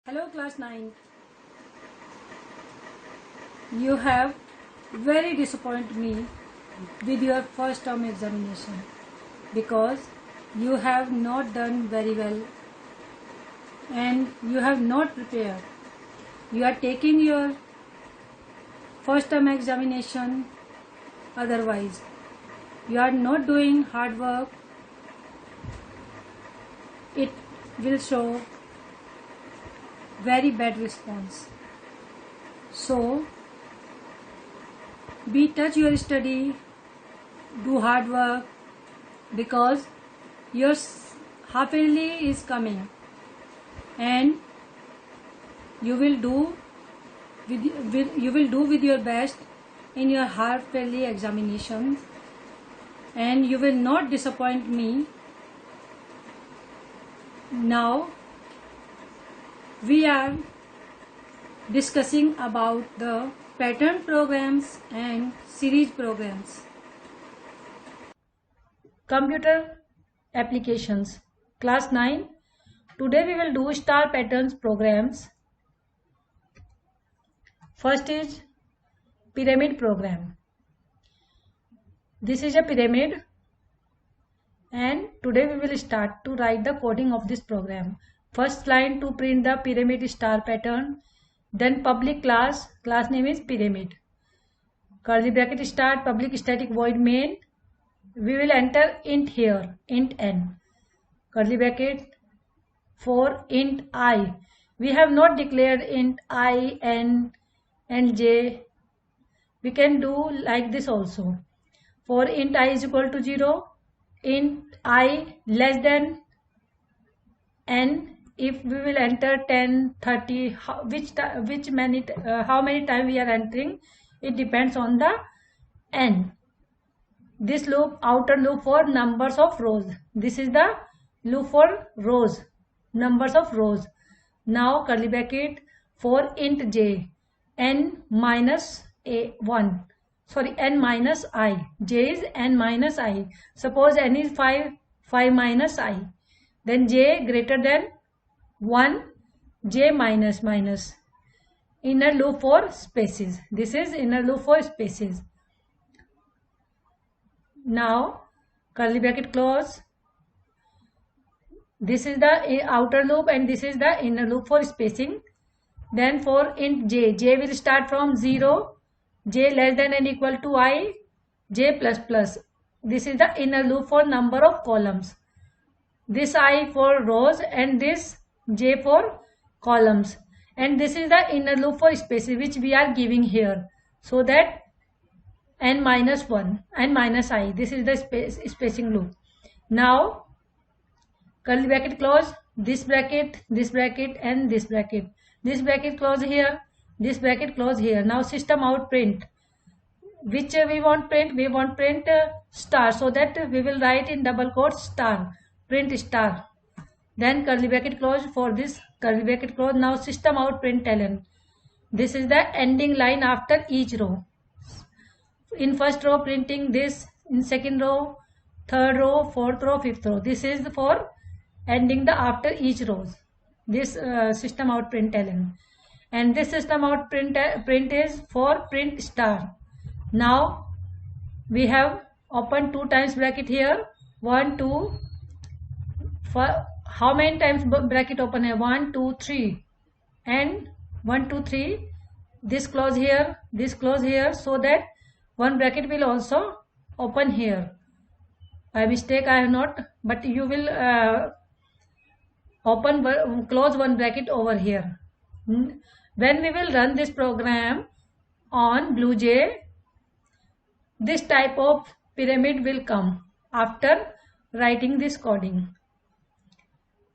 Hello class 9. You have very disappointed me with your first term examination because you have not done very well and you have not prepared. You are taking your first term examination otherwise. You are not doing hard work. It will show very bad response. So be touch your study, do hard work because your half yearly is coming and you will do with your best in your half yearly examinations and you will not disappoint me. Now we are discussing about the pattern programs and series programs. Computer applications. Class 9. Today we will do star patterns programs. First is pyramid program. This is a pyramid and today we will start to write the coding of this program. First line to print the pyramid star pattern, then public class name is pyramid, curly bracket start, public static void main. We will enter int here, int n, curly bracket for int I. We have not declared int I, n and j. We can do like this also. For int I is equal to 0, int I less than n. If we will enter 10, 30, how many time we are entering, it depends on the n. This loop, outer loop for numbers of rows. This is the loop for rows, numbers of rows. Now curly bracket for int j, n minus n minus I. J is n minus I. Suppose n is 5 minus I. Then j greater than 1, j minus. Inner loop for spaces. This is inner loop for spaces. Now curly bracket close. This is the outer loop and this is the inner loop for spacing. Then for int j will start from 0, j less than and equal to I, j plus plus. This is the inner loop for number of columns. This I for rows and this j for columns, and this is the inner loop for spaces which we are giving here, so that n minus 1 and minus I. This is the spacing loop. Now curly bracket close, this bracket and this bracket. This bracket close here, this bracket close here. Now system out print. Which we want print? We want print star, so that we will write in double quotes star, print star. Then curly bracket close, for this curly bracket close. Now system out println. This is the ending line after each row. In first row printing this, in second row, third row, fourth row, fifth row. This is for ending the after each rows. This system out println, and this system out print is for print star. Now we have opened 2 times bracket here, 1, 2. For how many times bracket open here? 1, 2, 3, and 1, 2, 3. This close here, this close here, so that one bracket will also open here. By mistake I have not, but you will close one bracket over here. When we will run this program on BlueJ, this type of pyramid will come after writing this coding.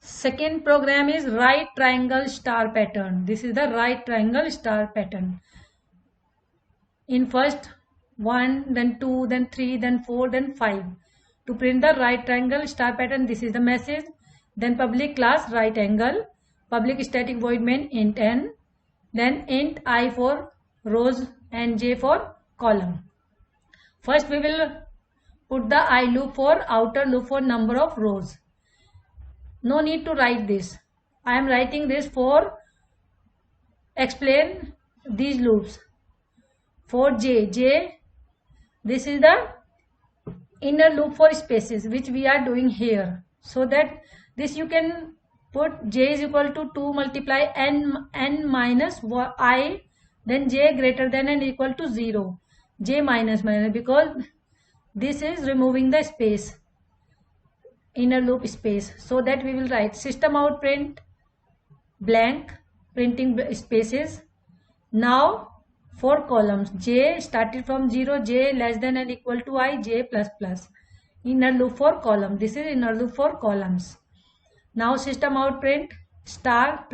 Second program is right triangle star pattern. This is the right triangle star pattern. In first 1, then 2, then 3, then 4, then 5. To print the right triangle star pattern, this is the message. Then public class right angle, public static void main int n, then int I for rows and j for column. First we will put the I loop for outer loop for number of rows. No need to write this. I am writing this for explain these loops. For J, this is the inner loop for spaces which we are doing here. So that this you can put J is equal to 2 multiply n minus I, then J greater than and equal to 0. J minus, because this is removing the space, inner loop space. So that we will write system out print blank, printing spaces. Now for columns, J started from 0, J less than and equal to I, J plus plus. Inner loop for column. This is inner loop for columns. Now system out print star,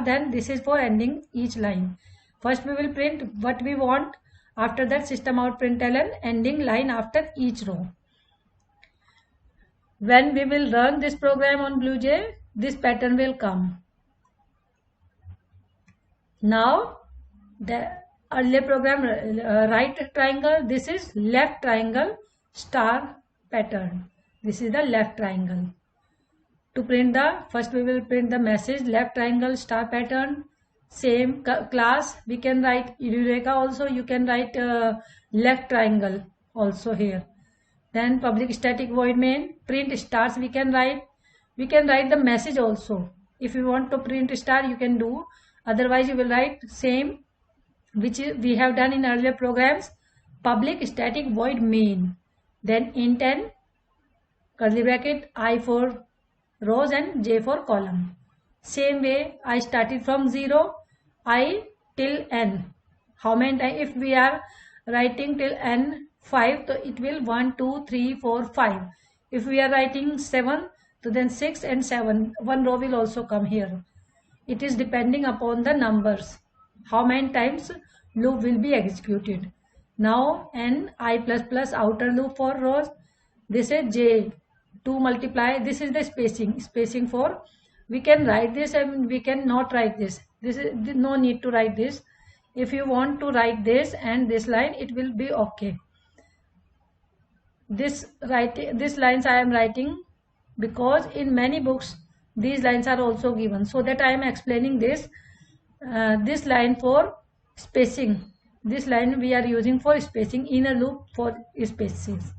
then this is for ending each line. First we will print what we want. After that system out println ending line after each row. When we will run this program on BlueJ, this pattern will come. Now the earlier program right triangle, this is left triangle star pattern. This is the left triangle. To print the, first we will print the message left triangle star pattern. Same class we can write Eureka also, you can write left triangle also here. Then public static void main print stars we can write the message also. If you want to print star you can do, otherwise you will write same which we have done in earlier programs, public static void main, then int n curly bracket I for rows and j for column. Same way I started from 0 I till n. How many times? If we are writing till n 5, so it will 1 2 3 4 5. If we are writing 7, so then 6 and 7, one row will also come here. It is depending upon the numbers, how many times loop will be executed. Now n I plus plus outer loop for rows. This is j 2 multiply, this is the spacing for, we can write this and we can not write this. This is no need to write this. If you want to write this and this line, it will be okay. This lines I am writing because in many books these lines are also given, so that I am explaining this. This line for spacing, this line we are using for spacing, inner loop for spaces.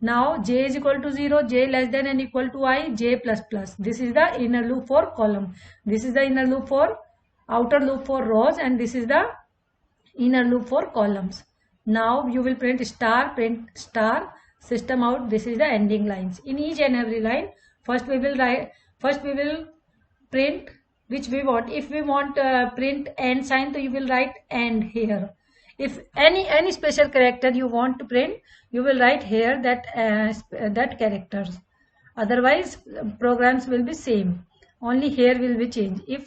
Now j is equal to 0, j less than and equal to I, j plus plus. This is the inner loop for column. This is the inner loop for outer loop for rows, and this is the inner loop for columns. Now you will print star, system out. This is the ending lines. In each and every line, first we will print which we want. If we want print and sign, so you will write and here. If any special character you want to print, you will write here that characters. Otherwise programs will be same, only here will be changed. If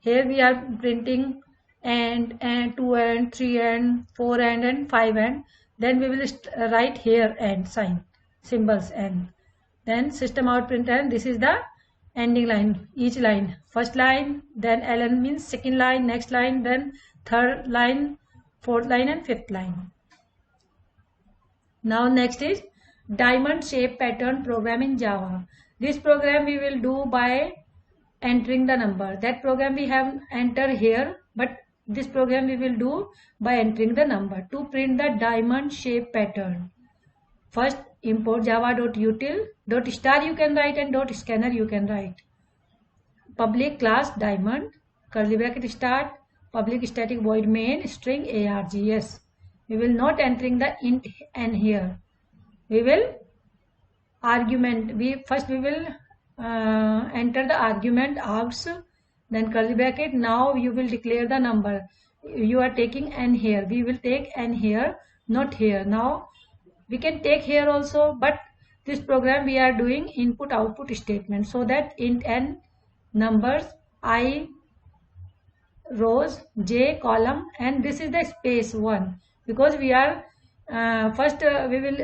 here we are printing and 2 and 3 and 4 and 5 and, then we will write here and sign symbols and then system out print, and this is the ending line. Each line, first line, then ln means second line, next line, then third line, fourth line and fifth line. Now next is diamond shape pattern program in Java. This program we will do by entering the number. That program we have entered here, but this program we will do by entering the number. To print the diamond shape pattern, first import java.util, .star you can write and .scanner you can write. Public class diamond, curly bracket start, public static void main string args. We will not entering the int n here. We will argument. First we will enter the argument args, then curly bracket. Now you will declare the number. You are taking n here. We will take n here, not here. Now we can take here also, but this program we are doing input output statement, so that int n numbers, I rows, j column, and this is the space 1, because we are first we will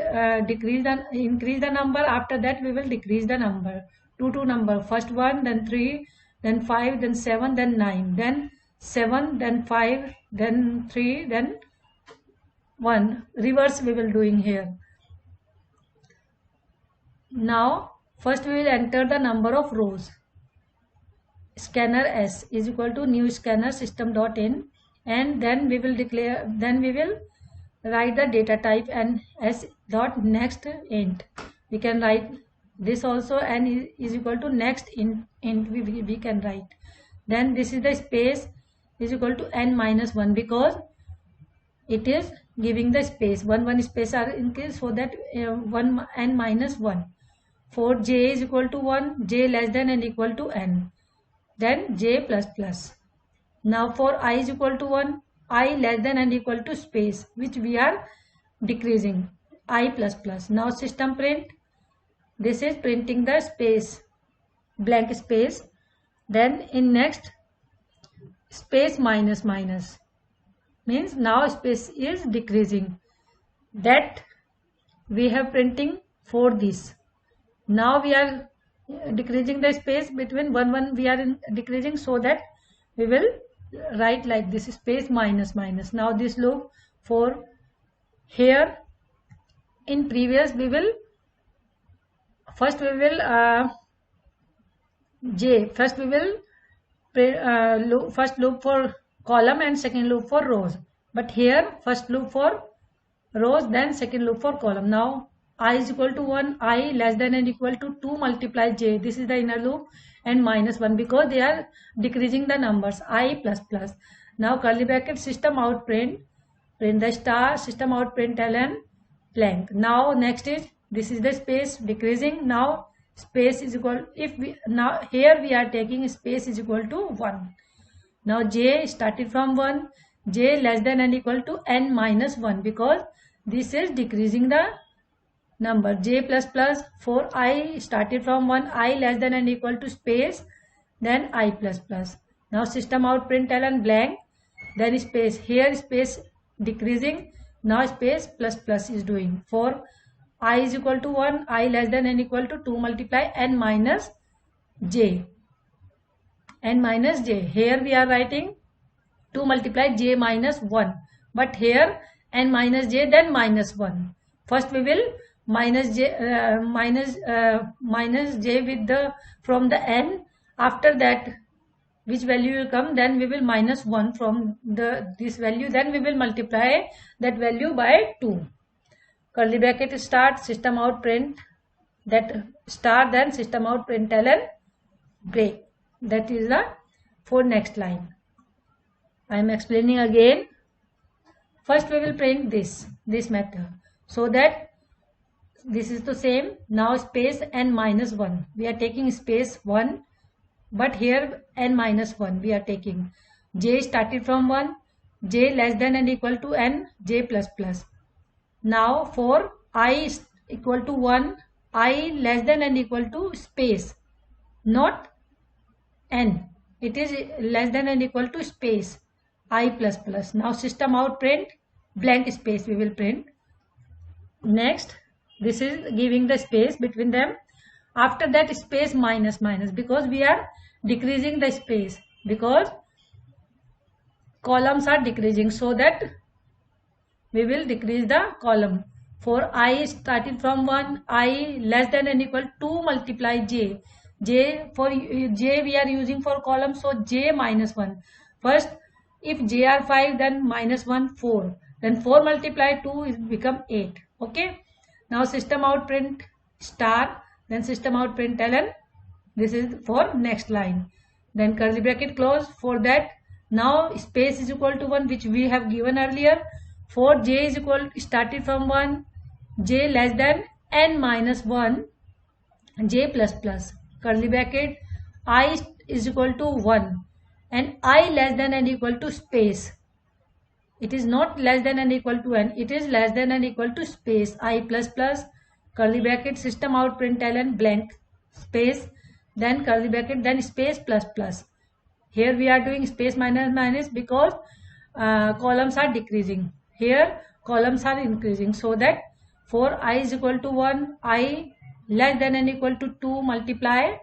increase the number, after that we will decrease the number. Two number, first 1, then 3, then 5, then 7, then 9, then 7, then 5, then 3, then 1. Reverse we will doing here. Now first we will enter the number of rows. scanner s is equal to new scanner system dot in, and then we will write the data type and s dot next int. We can write this also, and is equal to next int we can write. Then this is the space is equal to n minus 1, because it is giving the space 1 space are increased, so that 1 n minus 1. For j is equal to 1, j less than and equal to n, then j plus plus. Now for I is equal to 1, I less than and equal to space, which we are decreasing, I plus plus. Now system print, this is printing the space, blank space. Then in next, space minus minus means now space is decreasing, that we have printing for this. Now we are decreasing the space between 1 we are decreasing, so that we will write like this, space minus minus. Now this loop for here, in previous we will first loop for column and second loop for rows, but here first loop for rows, then second loop for column. Now I is equal to 1, I less than and equal to 2 multiply j, this is the inner loop, and minus 1, because they are decreasing the numbers, I plus plus. Now curly bracket system out print the star, system out print ln blank. Now next is, this is the space decreasing. Now space is equal, now here we are taking space is equal to 1. Now j started from 1, j less than and equal to n minus 1, because this is decreasing the number, j plus plus. For I started from 1, I less than and equal to space, then I plus plus. Now system out println blank, then space, here space decreasing, now space plus plus is doing. For I is equal to 1, I less than and equal to 2 multiply n minus j, here we are writing 2 multiply j minus 1, but here n minus j, then minus 1. First we will minus j with the from the n, after that which value will come, then we will minus 1 from this value, then we will multiply that value by 2. Curly bracket start, system out print that star, then system out println break. That is the for next line. I am explaining again. First we will print this method, so that this is the same. Now space n minus 1, we are taking space 1, but here n minus 1 we are taking. J started from 1, j less than and equal to n, j plus plus. Now for I is equal to 1, I less than and equal to space, not n, it is less than and equal to space, I plus plus. Now system out print blank space we will print. Next, this is giving the space between them. After that space minus minus, because we are decreasing the space, because columns are decreasing, so that we will decrease the column. For I started from 1, I less than and equal 2 multiply j. For j we are using for column, so j minus 1. First, if j are 5, then minus 1 4. Then 4 multiply 2 is become 8. Okay. Now system out print star, then system out println. This is for next line. Then curly bracket close. For that, now space is equal to 1, which we have given earlier. For j is equal started from 1, j less than n minus 1, j plus plus. Curly bracket, I is equal to 1 and I less than and equal to space. It is not less than and equal to n, it is less than and equal to space, I plus plus, curly bracket, system out println blank space, then curly bracket, then space plus plus. Here we are doing space minus minus because columns are decreasing. Here columns are increasing, so that for I is equal to 1, I less than and equal to 2 multiply,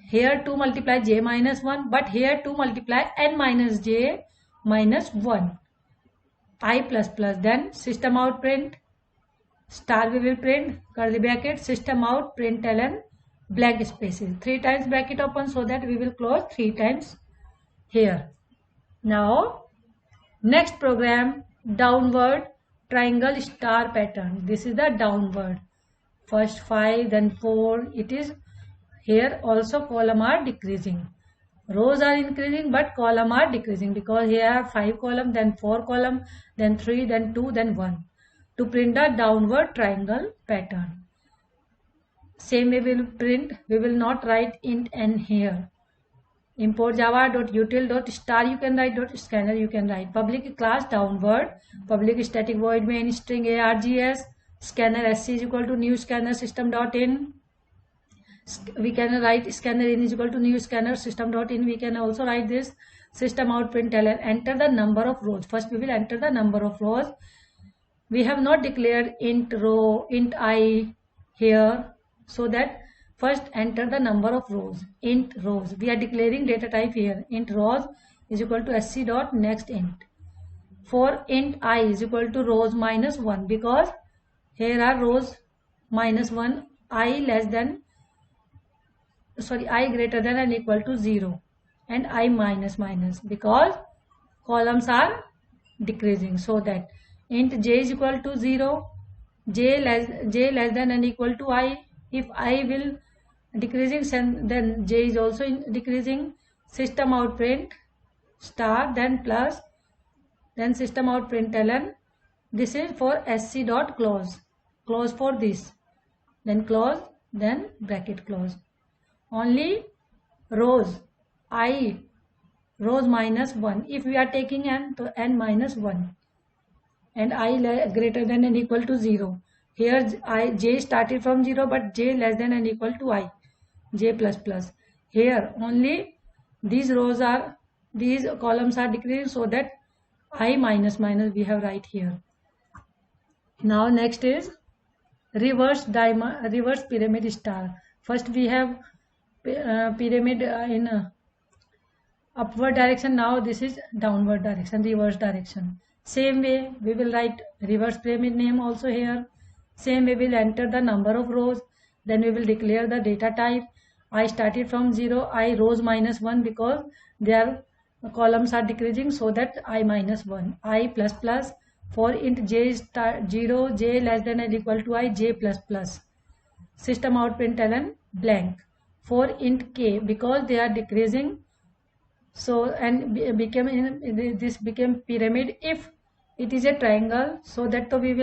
here 2 multiply j minus 1, but here 2 multiply n minus j minus 1, I plus plus. Then system out print star we will print curly bracket, system out println blank spaces. 3 times bracket open, so that we will close 3 times here. Now next program, downward triangle star pattern. This is the downward. First 5, then 4. It is here also column are decreasing. Rows are increasing but column are decreasing, because here are 5 column, then 4 column, then 3, then 2, then 1. To print the downward triangle pattern. Same way we will print. We will not write int n here. Import java.util.star you can write, .scanner you can write. Public class downward, public static void main string args, scanner sc is equal to new scanner system.in. We can write scanner in is equal to new scanner system.in. We can also write this system out println, enter the number of rows. First we will enter the number of rows. We have not declared int row, int I here, so that first enter the number of rows, int rows. We are declaring data type here, int rows is equal to sc dot next int. For int I is equal to rows minus 1, because here are rows minus 1, I greater than and equal to 0, and I minus minus, because columns are decreasing, so that int j is equal to 0, j less than and equal to I. If I will decreasing, then j is also decreasing. System out print star, then plus, then system out println. This is for sc dot close for this, then close, then bracket close. Only rows rows minus 1. If we are taking n, to n minus 1, and I greater than and equal to 0. Here j started from 0, but j less than and equal to I, j plus plus. Here only these columns are decreasing, so that I minus minus we have right here. Now next is reverse pyramid star. First we have pyramid in upward direction. Now this is downward direction, reverse direction. Same way we will write reverse pyramid name also here. Same way we will enter the number of rows, then we will declare the data type. I started from 0, I rows minus 1, because their columns are decreasing, so that I minus 1, I plus plus. For int j star 0, j less than or equal to I, j plus plus. System out println blank. For int k, because they are decreasing, so and this became pyramid. If it is a triangle, so that we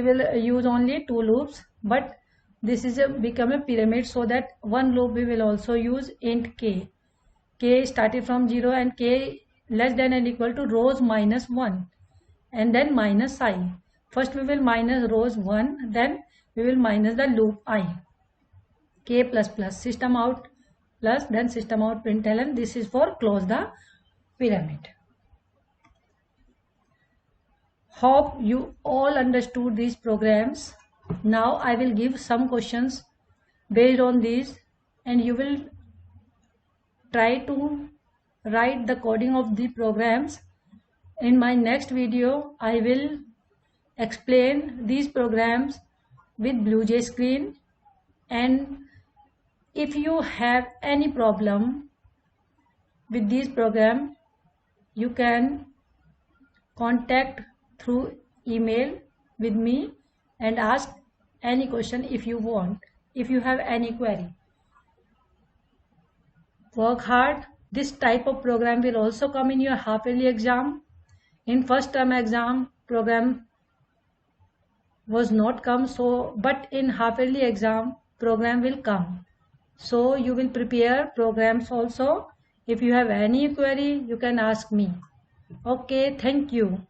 will use only 2 loops, but this is become a pyramid, so that one loop we will also use int k. K started from 0 and k less than and equal to rows minus 1, and then minus I. First we will minus rows 1, then we will minus the loop I. K plus plus, system out plus, then system out println. This is for close the pyramid. Hope you all understood these programs. Now I will give some questions based on these, and you will try to write the coding of the programs. In my next video, I will explain these programs with BlueJ screen, and if you have any problem with this program, you can contact through email with me and ask any question if you want, if you have any query. Work hard. This type of program will also come in your half-yearly exam. In first term exam, program was not come, so but in half-yearly exam, program will come. So you will prepare programs also. If you have any query, you can ask me. Okay, thank you.